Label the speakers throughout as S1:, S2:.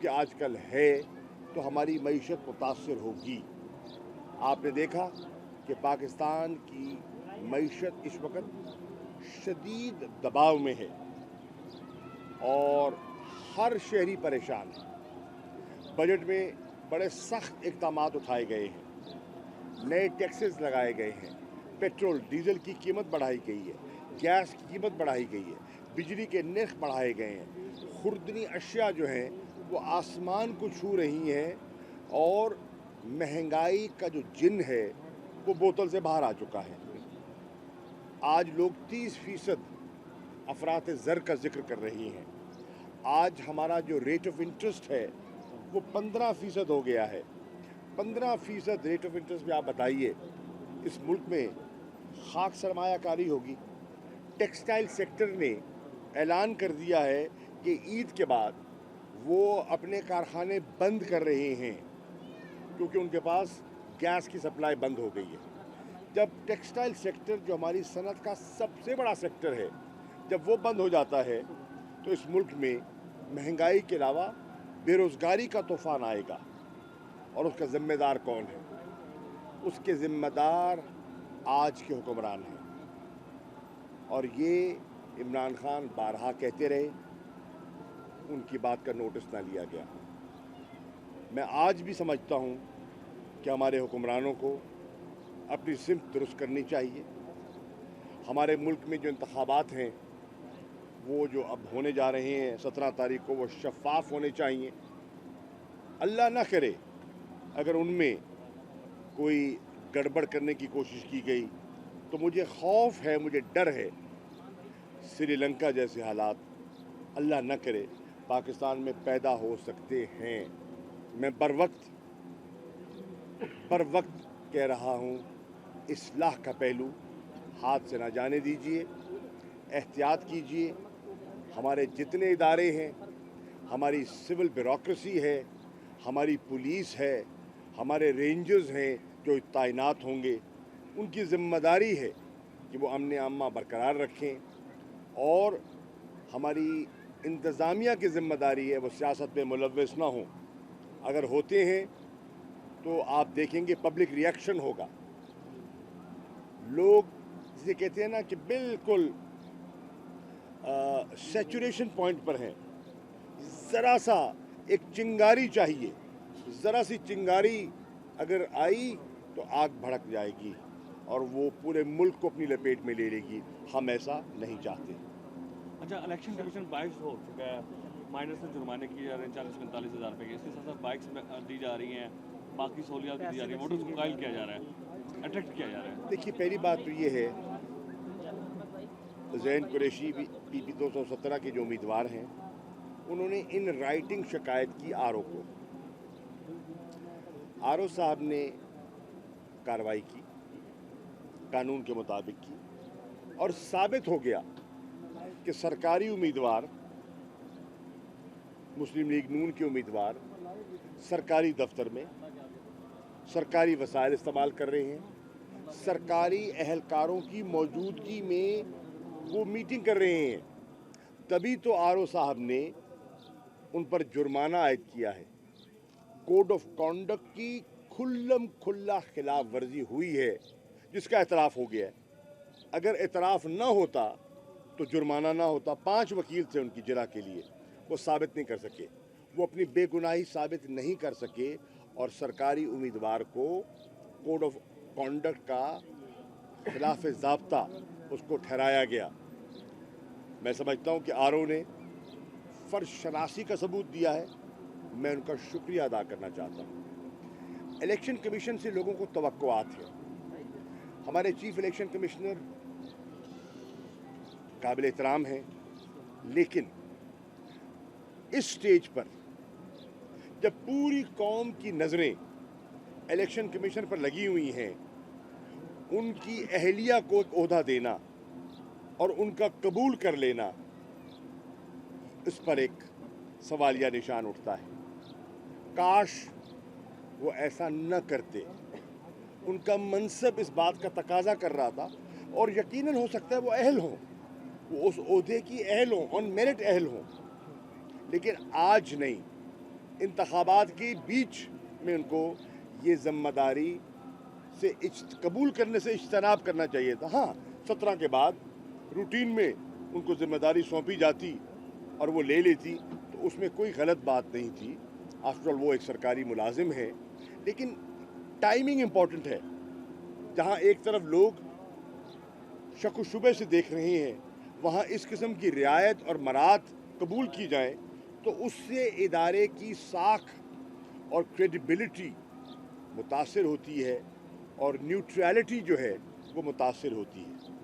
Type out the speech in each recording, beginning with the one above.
S1: कि आजकल है तो हमारी मईशत मुतासर होगी। आपने देखा कि पाकिस्तान की मईशत इस वक्त शदीद दबाव में है और हर शहरी परेशान है। बजट में बड़े सख्त इक़दामात उठाए गए हैं, नए टैक्सेस लगाए गए हैं, पेट्रोल डीजल की कीमत बढ़ाई गई है, गैस की कीमत बढ़ाई गई है, बिजली के नर्ख बढ़ाए गए हैं। खुर्दनी अशिया जो हैं वो आसमान को छू रही हैं और महंगाई का जो जिन है वो बोतल से बाहर आ चुका है। आज लोग 30% अफरात ज़र का जिक्र कर रही हैं। आज हमारा जो रेट ऑफ इंटरेस्ट है वो 15% हो गया है। 15% रेट ऑफ इंटरेस्ट में आप बताइए इस मुल्क में खाक सरमायाकारी होगी। टेक्सटाइल सेक्टर ने ऐलान कर दिया है कि ईद के बाद वो अपने कारखाने बंद कर रहे हैं क्योंकि उनके पास गैस की सप्लाई बंद हो गई है। जब टेक्सटाइल सेक्टर जो हमारी सनत का सबसे बड़ा सेक्टर है जब वो बंद हो जाता है तो इस मुल्क में महंगाई के अलावा बेरोज़गारी का तूफ़ान आएगा। और उसका ज़िम्मेदार कौन है? उसके ज़िम्मेदार आज के हुक्मरान हैं और ये इमरान खान बारहा कहते रहे, उनकी बात का नोटिस ना लिया गया। मैं आज भी समझता हूँ कि हमारे हुक्मरानों को अपनी सिमत दुरुस्त करनी चाहिए। हमारे मुल्क में जो इंतखाबात हैं वो जो अब होने जा रहे हैं 17 तारीख को, वो शफ़ाफ़ होने चाहिए। अल्लाह ना करे अगर उनमें कोई गड़बड़ करने की कोशिश की गई तो मुझे खौफ है, मुझे डर है श्रीलंका जैसे हालात अल्लाह न करे पाकिस्तान में पैदा हो सकते हैं। मैं बर वक्त कह रहा हूँ, इस्लाह का पहलू हाथ से ना जाने दीजिए, एहतियात कीजिए। हमारे जितने इदारे हैं, हमारी सिविल ब्यूरोक्रेसी है, हमारी पुलिस है, हमारे रेंजर्स हैं जो तैनात होंगे, उनकी ज़िम्मेदारी है कि वो अमन आमा बरकरार रखें और हमारी इंतज़ामिया की ज़िम्मेदारी है वो सियासत में मुलव्वस ना हों। अगर होते हैं तो आप देखेंगे पब्लिक रिएक्शन होगा। लोग जिसे कहते हैं ना कि बिल्कुल सैचुरेशन पॉइंट पर हैं, ज़रा सा एक चिंगारी चाहिए, ज़रा सी चिंगारी अगर आई तो आग भड़क जाएगी और वो पूरे मुल्क को अपनी लपेट में ले लेगी। हम ऐसा नहीं चाहते।
S2: अच्छा, इलेक्शन कमीशन बाइक्स हो चुका है, माइनर से जुर्माने किए जा रहे हैं 40-45 हज़ार रुपये के, इसके साथ साथ बाइक्स दी जा रही हैं, बाकी सहूलियात भी दी जा रही हैं, वोटर्स को कायल किया जा रहा है, अट्रैक्ट किया जा रहा है।
S1: देखिए, पहली बात तो ये है ज़ैन कुरैशी PP 217 के जो उम्मीदवार हैं उन्होंने इन राइटिंग शिकायत की आरओ को। आरओ साहब ने कार्रवाई की, कानून के मुताबिक की और साबित हो गया कि सरकारी उम्मीदवार, मुस्लिम लीग नून के उम्मीदवार सरकारी दफ्तर में सरकारी वसाइल इस्तेमाल कर रहे हैं, सरकारी एहलकारों की मौजूदगी में वो मीटिंग कर रहे हैं। तभी तो आरओ साहब ने उन पर जुर्माना आयद किया है। कोड ऑफ कॉन्डक्ट की खुल्लम खुल्ला खिलाफ वर्जी हुई है जिसका एतराफ़ हो गया है। अगर एतराफ़ ना होता तो जुर्माना ना होता। 5 वकील थे उनकी जरा के लिए, वो साबित नहीं कर सके, वो अपनी बेगुनाही साबित नहीं कर सके और सरकारी उम्मीदवार को कोड ऑफ कॉन्डक्ट का खिलाफ ज़ाब्ता उसको ठहराया गया। मैं समझता हूँ कि आरओ ने फ़र्ज शनासी का सबूत दिया है, मैं उनका शुक्रिया अदा करना चाहता हूँ। इलेक्शन कमीशन से लोगों को तवक्कुआत है। हमारे चीफ इलेक्शन कमिश्नर काबिल एहतराम हैं, लेकिन इस स्टेज पर जब पूरी कौम की नज़रें इलेक्शन कमीशन पर लगी हुई हैं, उनकी अहलिया को एक ओहदा देना और उनका कबूल कर लेना, इस पर एक सवालिया निशान उठता है। काश वो ऐसा न करते। उनका मनसब इस बात का तकाजा कर रहा था और यकीनन हो सकता है वो अहल हों, वो उस ओहदे की अहल हों, ऑन मेरिट अहल हों, लेकिन आज नहीं। इंतखाबात के बीच में उनको ये ज़िम्मेदारी से कबूल करने से इज्तनाब करना चाहिए था। हाँ, 17 के बाद रूटीन में उनको ज़िम्मेदारी सौंपी जाती और वो ले लेती तो उसमें कोई गलत बात नहीं थी। आफ्टर ऑल वो एक सरकारी मुलाजिम है, लेकिन टाइमिंग इम्पॉर्टेंट है। जहाँ एक तरफ लोग शक व शुबे से देख रहे हैं, वहाँ इस किस्म की रियायत और मरात कबूल की जाए तो उससे इदारे की साख और क्रेडिबिलिटी मुतासिर होती है और न्यूट्रलिटी जो है वो मुतासिर होती है।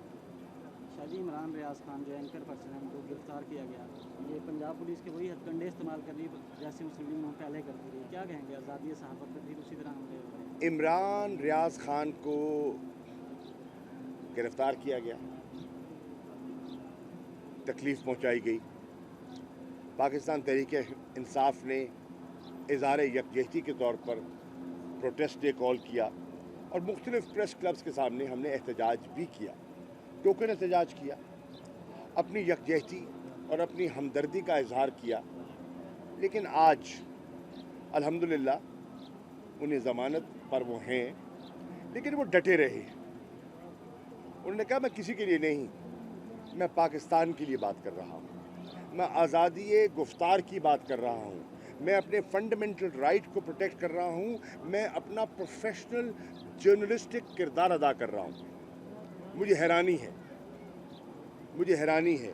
S3: शाजी इमरान रियाज खान जो एंकर पर्सन है उनको गिरफ्तार किया गया, ये पंजाब पुलिस के वही हथकंडे इस्तेमाल कर रही जैसे मुस्लिम लीग पहले करती रही, क्या कहेंगे? आज़ादी सहाफ़त पर भी उसी तरह हमले हो रहे हैं।
S1: इमरान रियाज खान को गिरफ्तार किया गया, तकलीफ़ पहुंचाई गई। पाकिस्तान तहरीक इंसाफ ने इज़हार यकजहती के तौर पर प्रोटेस्ट डे कॉल किया और मुख्तलिफ प्रेस क्लब्स के सामने हमने एहतजाज भी किया, टोकन एहतजाज किया, अपनी यकजहती और अपनी हमदर्दी का इजहार किया। लेकिन आज अल्हम्दुलिल्लाह उन्हें ज़मानत पर वो हैं, लेकिन वो डटे रहे। उन्होंने कहा मैं किसी के लिए नहीं, मैं पाकिस्तान के लिए बात कर रहा हूँ, मैं आज़ादी गुफ्तार की बात कर रहा हूँ, मैं अपने फंडामेंटल राइट को प्रोटेक्ट कर रहा हूँ, मैं अपना प्रोफेशनल जर्नलिस्टिक किरदार अदा कर रहा हूँ। मुझे हैरानी है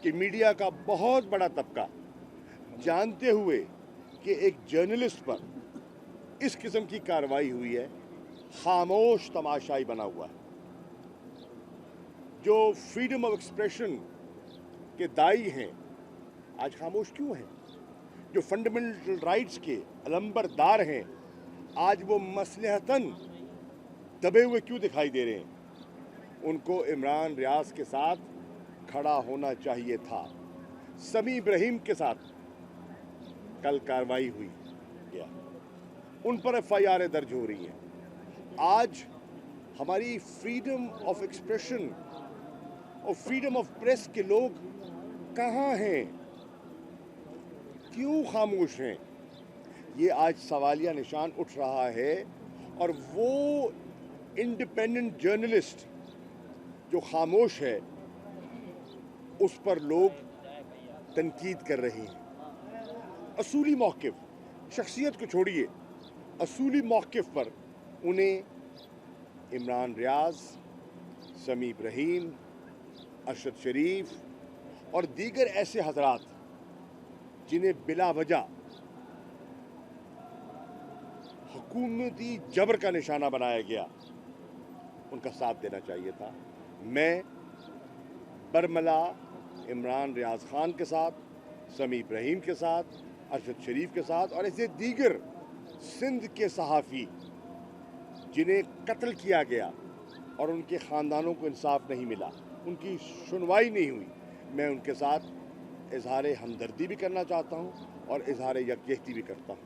S1: कि मीडिया का बहुत बड़ा तबका जानते हुए कि एक जर्नलिस्ट पर इस किस्म की कार्रवाई हुई है, खामोश तमाशाई बना हुआ है। जो फ्रीडम ऑफ एक्सप्रेशन के दाई हैं आज खामोश क्यों हैं? जो फंडामेंटल राइट्स के अलंबरदार हैं आज वो मसलहतन दबे हुए क्यों दिखाई दे रहे हैं? उनको इमरान रियाज के साथ खड़ा होना चाहिए था। समी इब्राहिम के साथ कल कार्रवाई हुई गया, उन पर FIR दर्ज हो रही हैं। आज हमारी फ्रीडम ऑफ एक्सप्रेशन और फ्रीडम ऑफ प्रेस के लोग कहाँ हैं? क्यों खामोश हैं? ये आज सवालिया निशान उठ रहा है और वो इंडिपेंडेंट जर्नलिस्ट जो खामोश है उस पर लोग तनकीद कर रहे हैं। असूली मौक़िफ़, शख्सियत को छोड़िए, असूली मौक़िफ़ पर उन्हें इमरान रियाज, समी इब्राहिम, अरशद शरीफ और दीगर ऐसे हज़रात जिन्हें बिला वजह हुकूमती जबर का निशाना बनाया गया, उनका साथ देना चाहिए था। मैं बरमला इमरान रियाज खान के साथ, समी इब्राहिम के साथ, अरशद शरीफ के साथ और ऐसे दीगर सिंध के सहाफ़ी जिन्हें कत्ल किया गया और उनके ख़ानदानों को इंसाफ नहीं मिला, उनकी सुनवाई नहीं हुई, मैं उनके साथ इजहार हमदर्दी भी करना चाहता हूँ और इजहार यकजहती भी करता हूँ।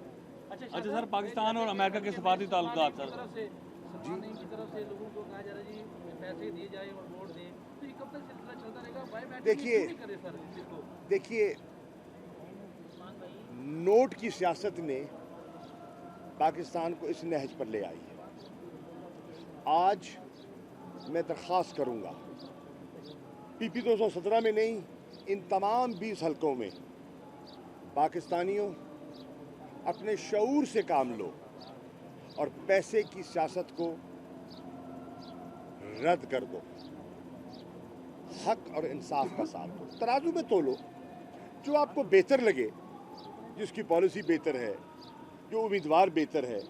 S2: अच्छा सर, पाकिस्तान और अमेरिका के सफारती ताल्लुकात सर
S4: की तरफ से लोगों को कहा जा रहा है जी पैसे दिए जाए और वोट दें, तो ये कब तक सिलसिला चलता रहेगा?
S1: देखिए नोट की सियासत ने पाकिस्तान को इस नहज पर ले आई है। आज मैं दरख्वास्त करूँगा PP 217 में नहीं, इन तमाम 20 हलकों में पाकिस्तानियों अपने शऊर से काम लो और पैसे की सियासत को रद्द कर दो, हक और इंसाफ का साथ दो, तराजू में तोलो। जो आपको बेहतर लगे, जिसकी पॉलिसी बेहतर है, जो उम्मीदवार बेहतर है,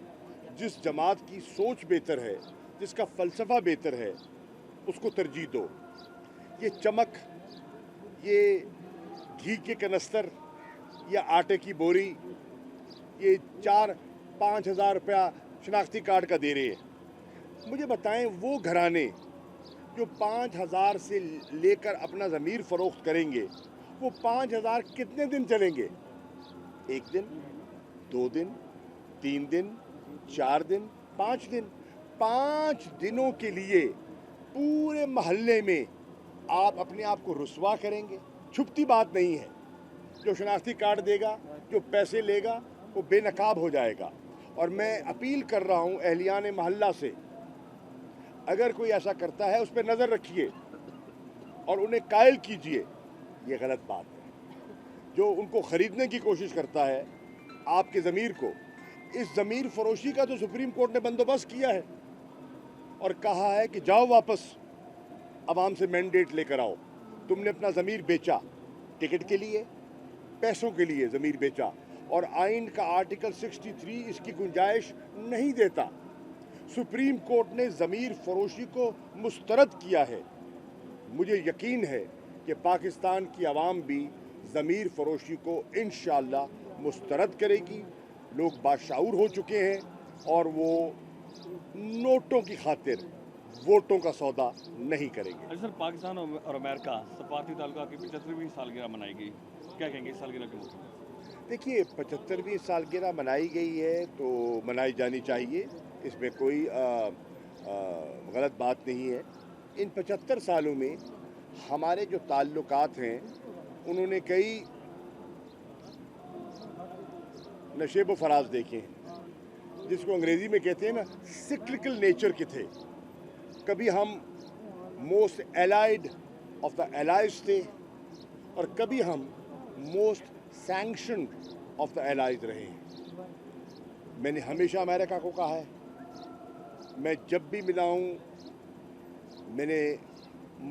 S1: जिस जमात की सोच बेहतर है, जिसका फ़लसफ़ा बेहतर है, उसको तरजीह दो। ये चमक, ये घी के कनस्तर या आटे की बोरी, ये 4-5 हज़ार रुपया शनाख्ती कार्ड का दे रहे हैं। मुझे बताएं, वो घराने जो 5,000 से लेकर अपना ज़मीर फ़रोख्त करेंगे, वो 5,000 कितने दिन चलेंगे? 1 दिन, 2 दिन, 3 दिन, 4 दिन, 5 दिन। 5 दिनों के लिए पूरे महल्ले में आप अपने आप को रुस्वा करेंगे? छुपती बात नहीं है। जो शनाख्ती कार्ड देगा, जो पैसे लेगा, वो बेनकाब हो जाएगा। और मैं अपील कर रहा हूँ अहलियान महल्ला से, अगर कोई ऐसा करता है उस पर नज़र रखिए और उन्हें कायल कीजिए। ये गलत बात है। जो उनको ख़रीदने की कोशिश करता है आपके ज़मीर को, इस ज़मीर फरोशी का तो सुप्रीम कोर्ट ने बंदोबस्त किया है और कहा है कि जाओ वापस आवाम से मैंडेट लेकर आओ। तुमने अपना ज़मीर बेचा, टिकट के लिए, पैसों के लिए ज़मीर बेचा, और आइन का आर्टिकल 63 इसकी गुंजाइश नहीं देता। सुप्रीम कोर्ट ने ज़मीर फरोशी को मुस्तरद किया है। मुझे यकीन है कि पाकिस्तान की आवाम भी ज़मीर फरोशी को इंशाअल्लाह मुस्तरद करेगी। लोग बाशऊर हो चुके हैं और वो नोटों की खातिर वोटों का सौदा नहीं करेंगे।
S2: अच्छा सर, पाकिस्तान और अमेरिका सफारती ताल्लुकात की 75वीं सालगिरह मनाई गई, क्या कहेंगे इस सालगिरह के मौके पर?
S1: देखिए, 75वीं सालगिरह मनाई गई है तो मनाई जानी चाहिए, इसमें कोई गलत बात नहीं है। इन 75 सालों में हमारे जो ताल्लुकात हैं उन्होंने कई नशेब व फराज देखे हैं, जिसको अंग्रेज़ी में कहते हैं ना, सिक्लिकल नेचर के थे। कभी हम most allied of the allies थे और कभी हम most sanctioned of the allies रहे हैं। मैंने हमेशा अमेरिका को कहा है, मैं जब भी मिला हूँ, मैंने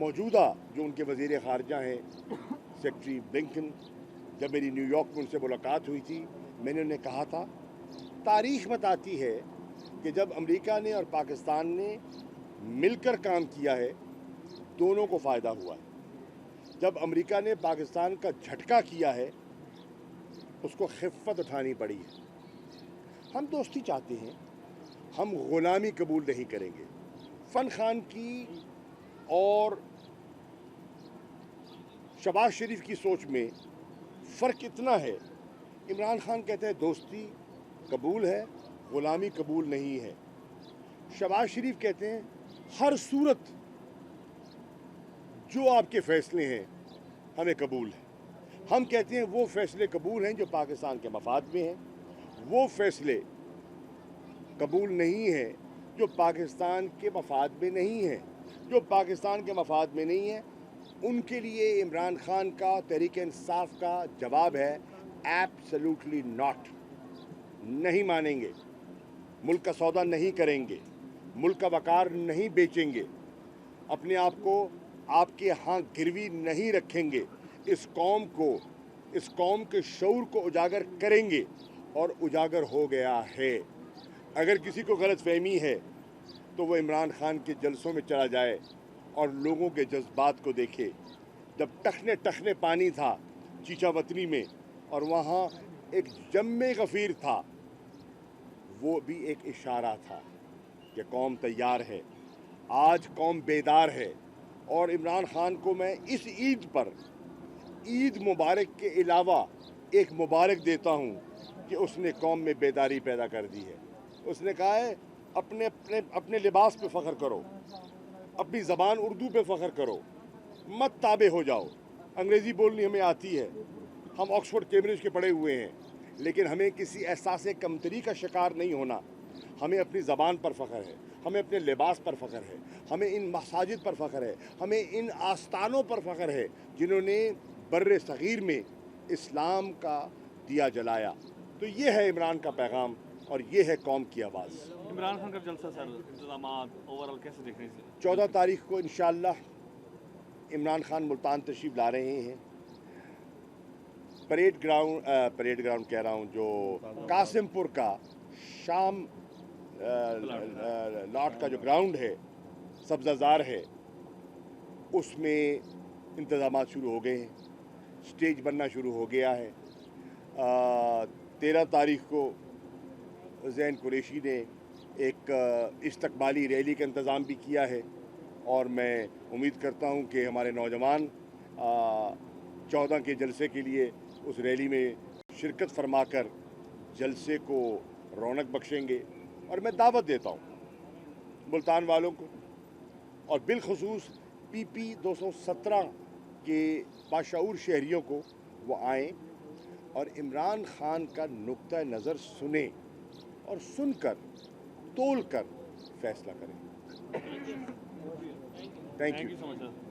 S1: मौजूदा जो उनके वज़ीर ख़ारजा हैं सेक्रेटरी ब्लिंकन, जब मेरी न्यूयॉर्क में उनसे मुलाकात हुई थी, मैंने उन्हें कहा था, तारीख़ बताती है कि जब अमेरिका ने और पाकिस्तान ने मिलकर काम किया है, दोनों को फ़ायदा हुआ है। जब अमेरिका ने पाकिस्तान का झटका किया है, उसको खिफ़्फ़त उठानी पड़ी है। हम दोस्ती चाहते हैं, हम ग़ुलामी कबूल नहीं करेंगे। फ़न खान की और शहबाज शरीफ की सोच में फ़र्क इतना है, इमरान खान कहते हैं दोस्ती कबूल है, ग़ुलामी कबूल नहीं है। शहबाज शरीफ कहते हैं हर सूरत जो आपके फ़ैसले हैं हमें कबूल है। हम कहते हैं वो फ़ैसले कबूल हैं जो पाकिस्तान के मफाद में हैं, वो फ़ैसले कबूल नहीं हैं जो पाकिस्तान के मफाद में नहीं हैं। जो पाकिस्तान के मफाद में नहीं है, उनके लिए इमरान खान का, तहरीक इंसाफ का जवाब है एब्सोल्युटली नॉट। नहीं मानेंगे, मुल्क का सौदा नहीं करेंगे, मुल्क का वकार नहीं बेचेंगे, अपने आप को आपके यहाँ गिरवी नहीं रखेंगे। इस कौम के शऊर को उजागर करेंगे और उजागर हो गया है। अगर किसी को गलतफहमी है तो वो इमरान खान के जलसों में चला जाए और लोगों के जज्बात को देखे। जब टखने पानी था चीचावतनी में और वहाँ एक जम्मे गफ़ीर था, वो भी एक इशारा था कि कौम तैयार है। आज कौम बेदार है और इमरान खान को मैं इस ईद पर, ईद मुबारक के अलावा एक मुबारक देता हूँ कि उसने कौम में बेदारी पैदा कर दी है। उसने कहा है अपने लिबास पे फ़ख्र करो, अपनी ज़बान उर्दू पे फ़ख्र करो, मत ताबे हो जाओ। अंग्रेज़ी बोलनी हमें आती है, हम ऑक्सफोर्ड कैम्ब्रिज के पढ़े हुए हैं, लेकिन हमें किसी एहसास कमतरी का शिकार नहीं होना। हमें अपनी ज़बान पर फ़ख्र है, हमें अपने लिबास पर फ़ख्र है, हमें इन मसाजिद पर फ़ख्र है, हमें इन आस्थानों पर फ़ख्र है जिन्होंने बर्रे सग़ीर में इस्लाम का दिया जलाया। तो ये है इमरान का पैगाम और ये है कौम की आवाज़।
S2: इमरान खान का जलसा सर, इंतज़ामात ओवरऑल कैसे देख रहे हैं?
S1: 14 तारीख को इंशाअल्लाह इमरान खान मुल्तान तशरीफ़ ला रहे हैं। परेड ग्राउंड कह रहा हूँ, जो कासिमपुर का शाम लॉट का जो ग्राउंड है, सब्ज़ाज़ार है, उसमें इंतज़ामात शुरू हो गए हैं, स्टेज बनना शुरू हो गया है। 13 तारीख को ज़ैन कुरैशी ने एक इस्तकबाली रैली का इंतज़ाम भी किया है और मैं उम्मीद करता हूँ कि हमारे नौजवान 14 के जलसे के लिए उस रैली में शिरकत फरमाकर जलसे को रौनक बख्शेंगे। और मैं दावत देता हूँ मुल्तान वालों को और बिलखुसूस PP 217 के बाशऊर शहरियों को, वो आएँ और इमरान खान का नुक्ता नज़र सुने और सुनकर तोल कर फैसला करें। Thank
S2: thank
S1: you.
S2: You so much sir.